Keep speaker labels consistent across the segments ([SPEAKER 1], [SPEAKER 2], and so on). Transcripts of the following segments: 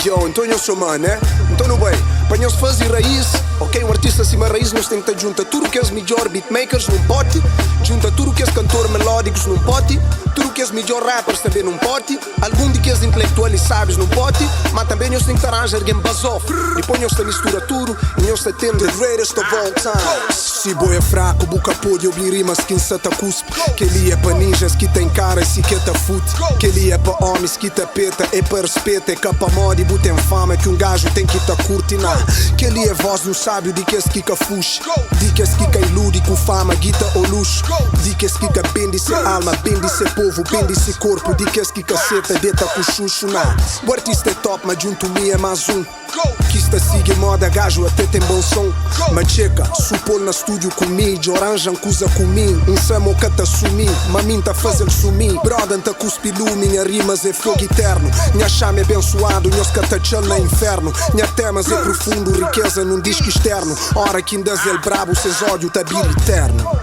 [SPEAKER 1] Yo, então eu sou mano, né? Então não bem, para nós fazer raiz, ok? Um artista acima raiz, nós temos que estar junto a tudo que é os melhor beatmakers num pote, junto a tudo que é os cantores melódicos num pote, tudo que é os melhor rappers também num pote, algum de que é os intelectuais sábios num pote, mas também nós temos que arranjar alguém basof. Depois nós mistura tudo e nós temos the greatest of all time. Se boi é fraco, boca pode ouvir rimas que insata cuspe. Que ele é para ninjas que tem cara e se que tá fute. Que ele é para homens que tá peta e para respeito. É capa moda e botem fama que um gajo tem que tá curtindo. Que ele é voz do sábio de que esse que fuxe. De que esse que ilude com fama, guita ou luxo. De que esse que bende se alma, bende se povo, bende se corpo. De que esse que caceta deta com chuchu. O artista é top, mas junto me é mais um. Que está sigue moda, gajo até tem bom som. Mas checa, supor na estúdio comigo. Oranjan cusa comigo, um samo que te assumi. Mamin tá fazendo sumir. Brother tá cuspi lume, minha rimas é fogo eterno. Minha chama é abençoado, meus catachal no inferno. Minha temas é profundo, riqueza num disco externo. Hora que ainda é brabo, seus ódio tá bir eterno.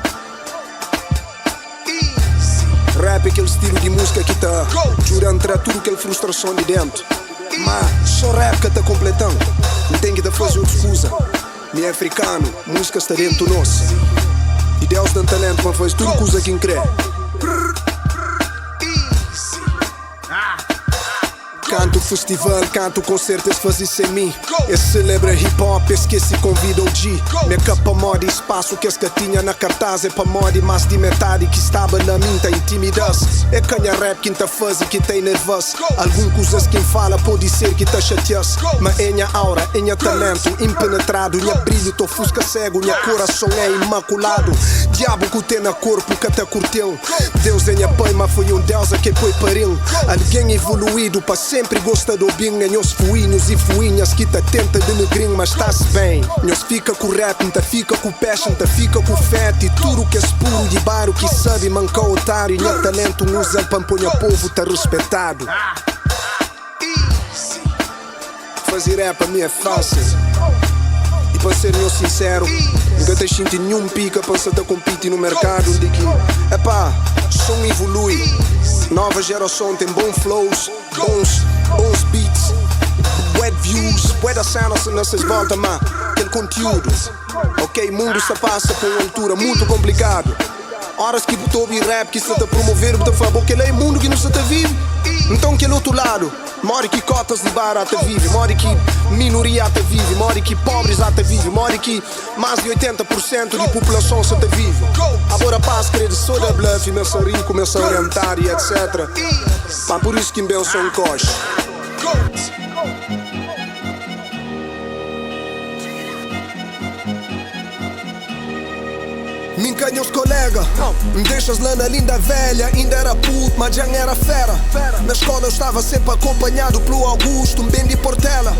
[SPEAKER 1] Rap é aquele estilo de música que tá jurando tirar tudo aquela frustração de dentro. Mas só rap que tá completando. Não tem que tá fazer outra coisa. Me é africano, música está dentro do nosso. E Deus dá talento para fazer tudo coisa que crê. Canto festival, canto concerto, esse faz isso em mim. Esse celebra hip hop, esse que se convida ao G. Minha capa moda e espaço que esse que tinha na cartaz é para moda e mais de metade que estava na minha intimidade. É canha rap que tá faz e que tem nervoso. Algum coisas que fala pode ser que tá chateado. Mas é minha aura, é minha talento impenetrado. Minha brilho, tô fusca cego, minha coração é imaculado. Diabo que tem na corpo que tá curtiu. Deus é minha pai, mas foi um Deus a que foi pariu. Alguém evoluído para sempre gosta do bem. Nós fuinhos e fuinhas que tá tenta de negrinho, mas tá-se bem. Nós fica com rap, tá fica com passion, tá fica com fé. E tudo que é puro de bairro que sabe mancar o otário. E meu talento usa para pôr o povo tá respeitado. Fazer rap a mim é fácil. E para ser meu sincero, nunca te senti nenhum pica para se te competir no mercado. De que, epá, som evolui. Nova geração tem bons flows, bons beats, wet views, bué cenas nessas voltas, mas aquele conteúdo. Ok, mundo se passa por uma altura muito complicado. Horas que tu ouvir rap que se te promover, tu fala, porque ele é mundo que não se te vive. Então aquele outro lado, mora que cotas de bar até vive, mora que minoria até vive, mora que pobres até vive, mora que mais de 80% de população se te vive. Agora paz, querido, sou da bluff, começa a rir, começa a orientar e etc. Pá, por isso que me sou um coche. Me encanha os colegas, me deixas lá na linda velha. Ainda era puto, mas já era fera. Na escola eu estava sempre acompanhado pelo Augusto, um bem de Portela.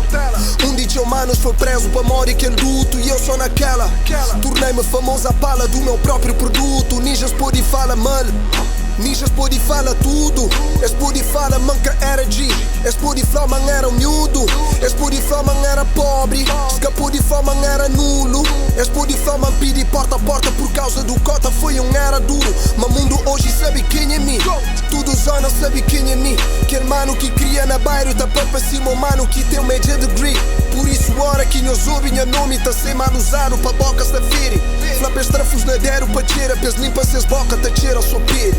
[SPEAKER 1] Um DJ Manos foi preso para morrer aquele duto e eu só naquela. Tornei-me famoso à pala do meu próprio produto. Ninjas pode falar mal, ninjas pode falar tudo. Esse pode falar manca era G. Esse pode falar man era miúdo. Esse pode falar man era pobre. Esse pode falar man era nulo. Esse pode falar man pedi porta a porta por causa do cota foi um era duro. Mas mundo hoje sabe quem é mim. Tudo zona sabe quem é mim. Aquele mano que cria na bairro tá para cima, mano que tem um major degree. Por isso hora que nós ouvem minha nome tá sem mal usado para bocas da fire. Flapes trafos na dero para cheira, pes limpa seus boca tá cheira só pire.